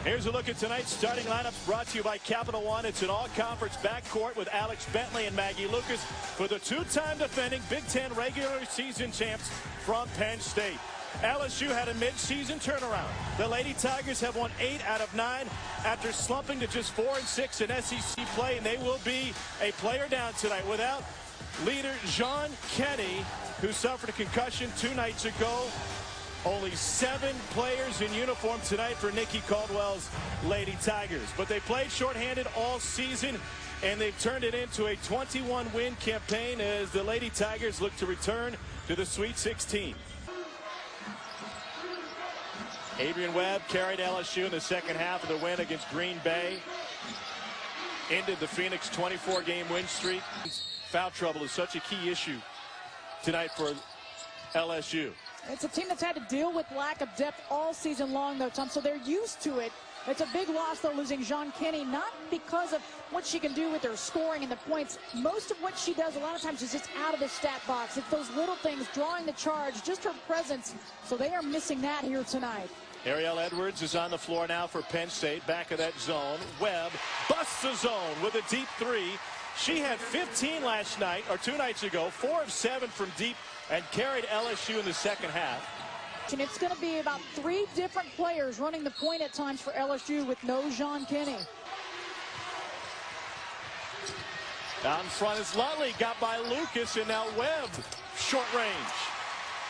Here's a look at tonight's starting lineups brought to you by Capital One. It's an all-conference backcourt with Alex Bentley and Maggie Lucas for the two-time defending Big Ten regular season champs from Penn State. LSU had a mid-season turnaround. The Lady Tigers have won 8 out of 9 after slumping to just 4-6 in SEC play, and they will be a player down tonight without leader John Kenny, who suffered a concussion 2 nights ago. Only 7 players in uniform tonight for Nikki Caldwell's Lady Tigers. But they played shorthanded all season, and they've turned it into a 21-win campaign as the Lady Tigers look to return to the Sweet 16. Adrienne Webb carried LSU in the second half of the win against Green Bay. Ended the Phoenix 24-game win streak. Foul trouble is such a key issue tonight for LSU. It's a team that's had to deal with lack of depth all season long, though, Tom, so they're used to it. It's a big loss, though, losing John Kenny, not because of what she can do with her scoring and the points. Most of what she does a lot of times is just out of the stat box. It's those little things, drawing the charge, just her presence. So they are missing that here tonight. Ariel Edwards is on the floor now for Penn State, back of that zone. Webb busts the zone with a deep 3. She had 15 last night, or 2 nights ago, 4 of 7 from deep, and carried LSU in the second half. And it's going to be about 3 different players running the point at times for LSU with no John Kenny. Down front is Lutley, got by Lucas, and now Webb, short range.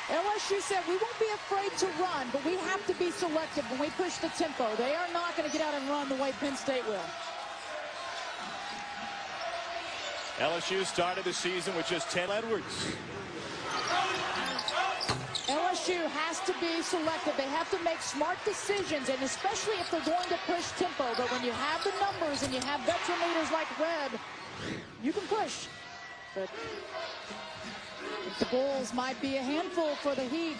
LSU said we won't be afraid to run, but we have to be selective when we push the tempo. They are not going to get out and run the way Penn State will. LSU started the season with just 10. Edwards. LSU has to be selective. They have to make smart decisions, and especially if they're going to push tempo. But when you have the numbers and you have veteran leaders like Webb, you can push. But the Bulls might be a handful for the Heat.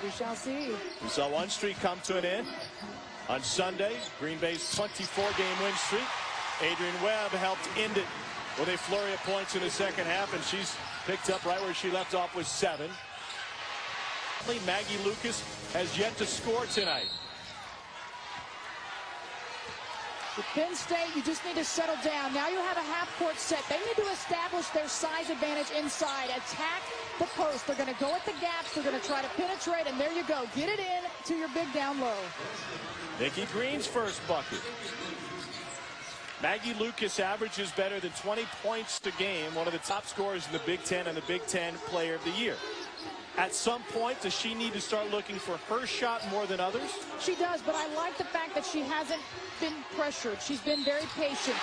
We shall see. We saw one streak come to an end on Sunday. Green Bay's 24-game win streak. Adrienne Webb helped end it with a flurry of points in the second half, and she's picked up right where she left off with 7. Maggie Lucas has yet to score tonight. With Penn State, you just need to settle down. Now you have a half-court set. They need to establish their size advantage inside. Attack the post. They're going to go at the gaps. They're going to try to penetrate, and there you go. Get it in to your big down low. Nikki Green's first bucket. Maggie Lucas averages better than 20 points a game, one of the top scorers in the Big Ten and the Big Ten Player of the Year. At some point, does she need to start looking for her shot more than others? She does, but I like the fact that she hasn't been pressured. She's been very patient.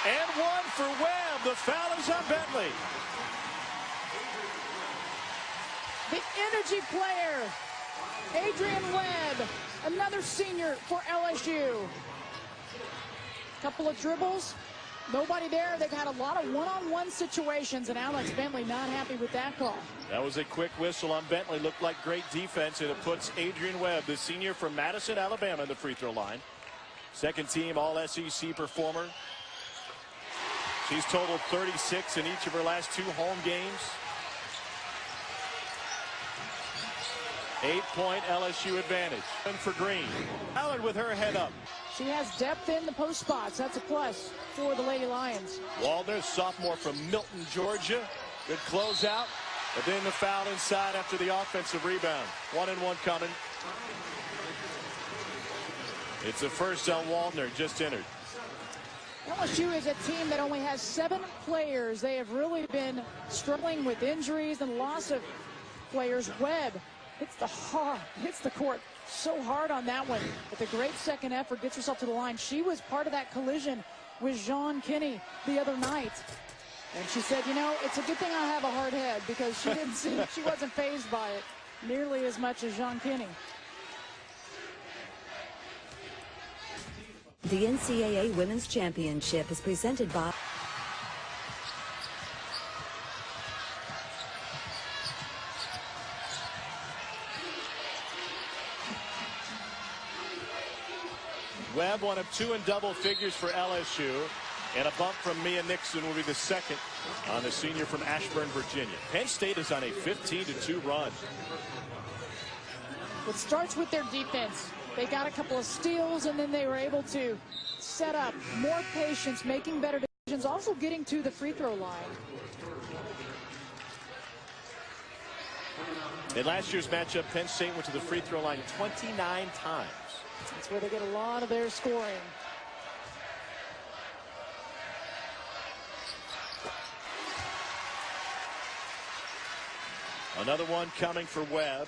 And one for Webb. The foul is on Bentley. The energy player, Adrienne Webb, another senior for LSU. Couple of dribbles, nobody there. They've had a lot of one-on-one situations, and Alex Bentley not happy with that call. That was a quick whistle on Bentley. Looked like great defense, and it puts Adrienne Webb, the senior from Madison, Alabama, in the free throw line. Second team All-SEC performer. She's totaled 36 in each of her last 2 home games. 8-point LSU advantage. And for Green. Allard with her head up. She has depth in the post spots. That's a plus for the Lady Lions. Waldner, sophomore from Milton, Georgia. Good closeout. But then the foul inside after the offensive rebound. 1-and-1 coming. It's the first on Waldner, just entered. LSU is a team that only has 7 players. They have really been struggling with injuries and loss of players. Webb hits the court so hard on that one. With a great second effort, gets herself to the line. She was part of that collision with John Kenny the other night. And she said, you know, it's a good thing I have a hard head, because she wasn't fazed by it nearly as much as John Kenny. The NCAA Women's Championship is presented by Webb, one of 2 in double figures for LSU, and a bump from Mia Nixon will be the second on the senior from Ashburn, Virginia. Penn State is on a 15-2 run. It starts with their defense. They got a couple of steals, and then they were able to set up more patience, making better decisions, also getting to the free throw line. In last year's matchup, Penn State went to the free throw line 29 times. That's where they get a lot of their scoring. Another one coming for Webb.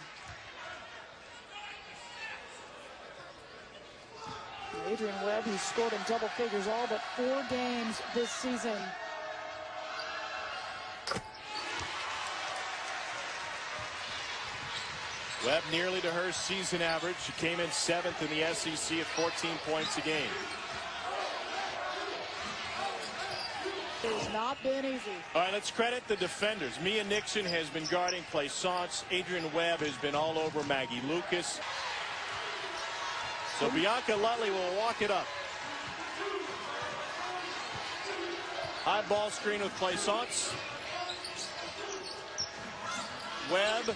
Adrienne Webb, who's scored in double figures all but 4 games this season. Webb nearly to her season average. She came in 7th in the SEC at 14 points a game. It has not been easy. All right, let's credit the defenders. Mia Nixon has been guarding Plaisance. Adrienne Webb has been all over Maggie Lucas. So Bianca Lutley will walk it up. High ball screen with Plaisance. Webb.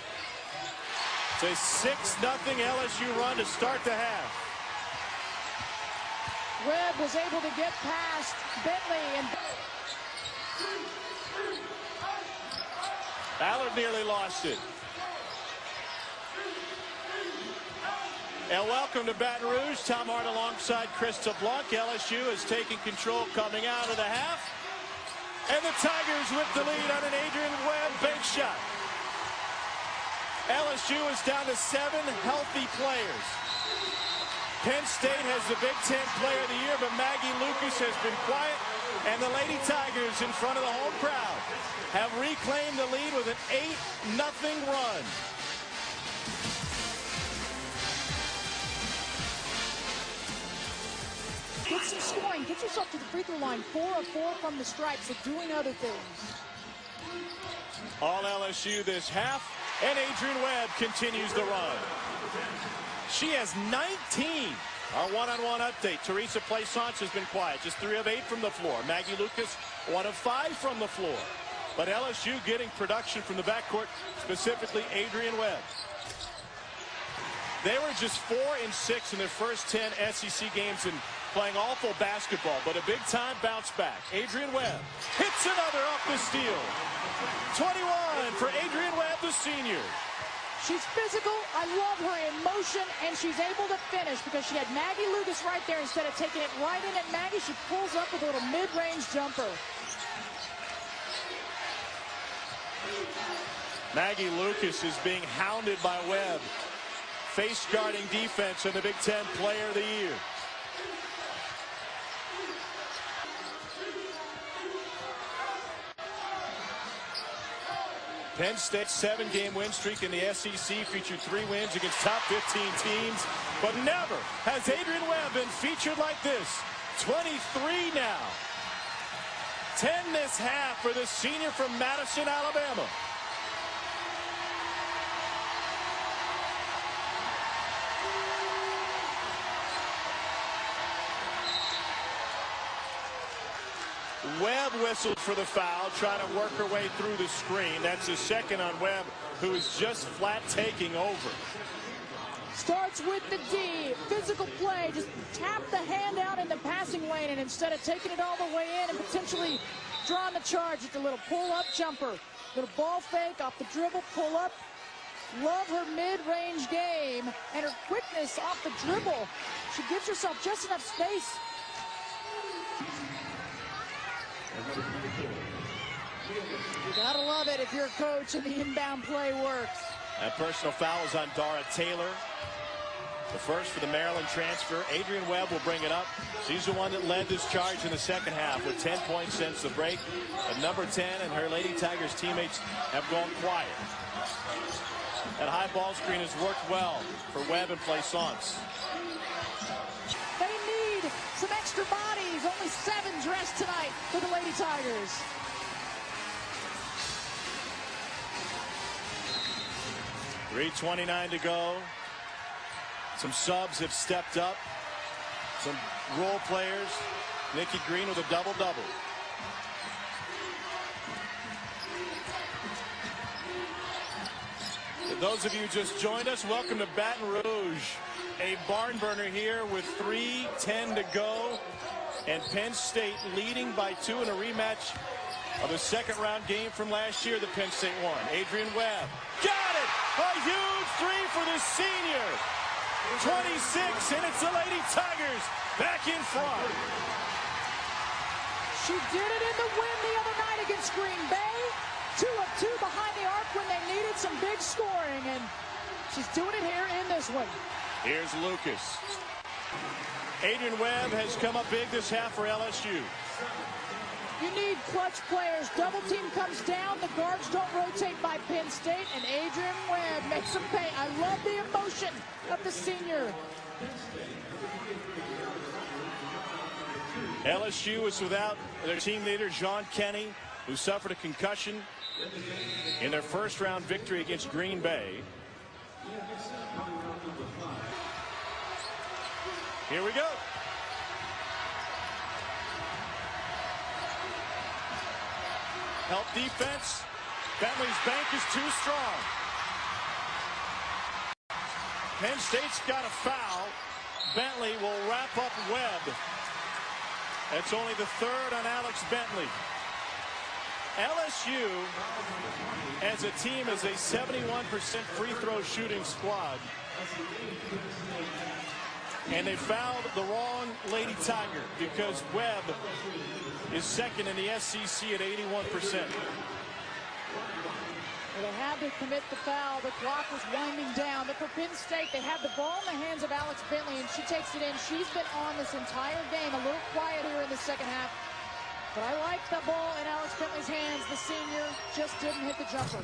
It's a 6-0 LSU run to start the half. Webb was able to get past Bentley, and Ballard nearly lost it. And welcome to Baton Rouge. Tom Hart alongside Krista Blanc. LSU is taking control coming out of the half. And the Tigers with the lead on an Adrienne Webb bank shot. LSU is down to 7 healthy players. Penn State has the Big Ten Player of the Year, but Maggie Lucas has been quiet, and the Lady Tigers in front of the home crowd have reclaimed the lead with an 8-0 run. get some scoring. Get yourself to the free throw line. 4 of 4 from the stripe, so doing other things. All LSU this half, and Adrienne Webb continues the run. She has 19. Our one-on-one update. Teresa Plaisance has been quiet. Just 3 of 8 from the floor. Maggie Lucas, 1 of 5 from the floor. But LSU getting production from the backcourt, specifically Adrienne Webb. They were just 4 and 6 in their first 10 SEC games and playing awful basketball, but a big-time bounce back. Adrienne Webb hits another off the steal. 21 for Adrienne Webb, the senior. She's physical. I love her in motion, and she's able to finish because she had Maggie Lucas right there. Instead of taking it right in at Maggie, she pulls up with a little mid-range jumper. Maggie Lucas is being hounded by Webb. Face guarding defense in the Big Ten Player of the Year. Penn State's 7-game win streak in the SEC featured 3 wins against top 15 teams, but never has Adrienne Webb been featured like this. 23 now. 10 this half for the senior from Madison, Alabama. Webb whistled for the foul, trying to work her way through the screen. That's his second on Webb, who is just flat taking over. Starts with the D. Physical play. Just tap the hand out in the passing lane, and instead of taking it all the way in and potentially drawing the charge, it's a little pull-up jumper. Little ball fake off the dribble, pull up. Love her mid-range game and her quickness off the dribble. She gives herself just enough space. You gotta love it if you're a coach and the inbound play works. That personal foul is on Dara Taylor. The first for the Maryland transfer. Adrienne Webb will bring it up. She's the one that led this charge in the second half with 10 points since the break. But number 10 and her Lady Tigers teammates have gone quiet. That high ball screen has worked well for Webb and Plaisance. They need some extra bodies. Only 7 dressed tonight for the Lady Tigers. .329 to go. Some subs have stepped up. Some role players. Nikki Green with a double-double. For those of you who just joined us, welcome to Baton Rouge. A barn burner here with 3:10 to go. And Penn State leading by 2 in a rematch of the second-round game from last year that Penn State won. Adrienne Webb. Got it! A huge three for the senior. 26, and it's the Lady Tigers back in front. She did it in the win the other night against Green Bay. 2 of 2 behind the arc when they needed some big scoring, and she's doing it here in this one. Here's Lucas. Adrienne Webb has come up big this half for LSU. You need clutch players. Double team comes down. The guards don't rotate by Penn State, and Adrienne Webb makes them pay. I love the emotion of the senior. LSU is without their team leader, John Kenny, who suffered a concussion in their first-round victory against Green Bay. Here we go. Help defense. Bentley's bank is too strong. Penn State's got a foul. Bentley will wrap up Webb. That's only the 3rd on Alex Bentley. LSU, as a team, is a 71% free throw shooting squad. And they fouled the wrong Lady Tiger because Webb is second in the SEC at 81%. Well, they had to commit the foul. The clock was winding down. But for Penn State, they had the ball in the hands of Alex Bentley, and she takes it in. She's been on this entire game. A little quiet here in the second half. But I like the ball in Alex Bentley's hands. The senior just didn't hit the jumper.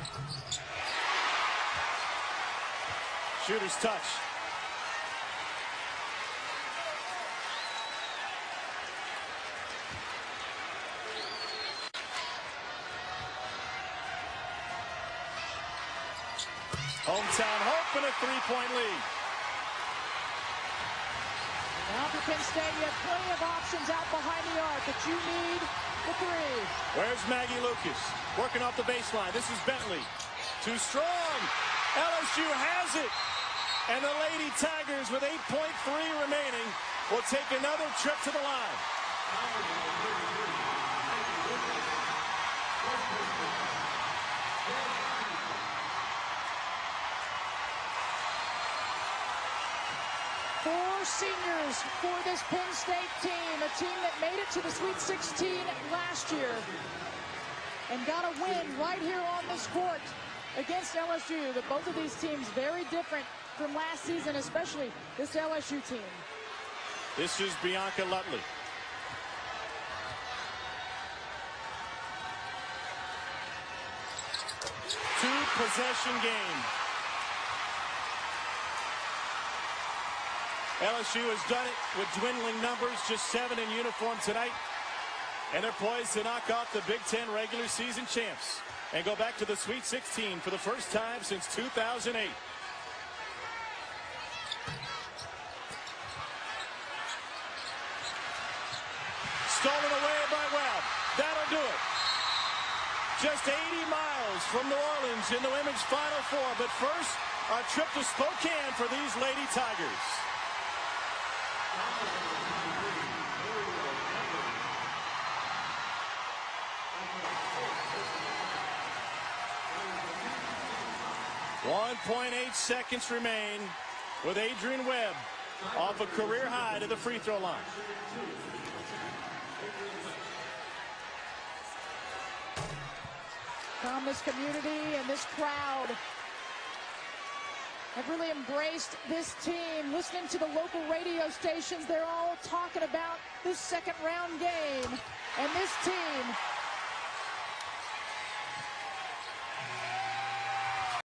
Shooter's touch. Hometown hope and a 3-point lead. Now for Penn State, you have plenty of options out behind the arc, but you need the 3. Where's Maggie Lucas? Working off the baseline. This is Bentley. Too strong. LSU has it. And the Lady Tigers, with 8.3 remaining, will take another trip to the line. Four seniors for this Penn State team, a team that made it to the Sweet 16 last year and got a win right here on this court against LSU. But both of these teams very different from last season, especially this LSU team. This is Bianca Lutley. Two-possession game. LSU has done it with dwindling numbers, just 7 in uniform tonight. And they're poised to knock off the Big Ten regular season champs and go back to the Sweet 16 for the first time since 2008. Stolen away by Webb. That'll do it. Just 80 miles from New Orleans in the women's Final Four. But first, a trip to Spokane for these Lady Tigers. .8 seconds remain with Adrienne Webb off a career high to the free throw line. From this community and this crowd have really embraced this team. Listening to the local radio stations, they're all talking about this second round game. And this team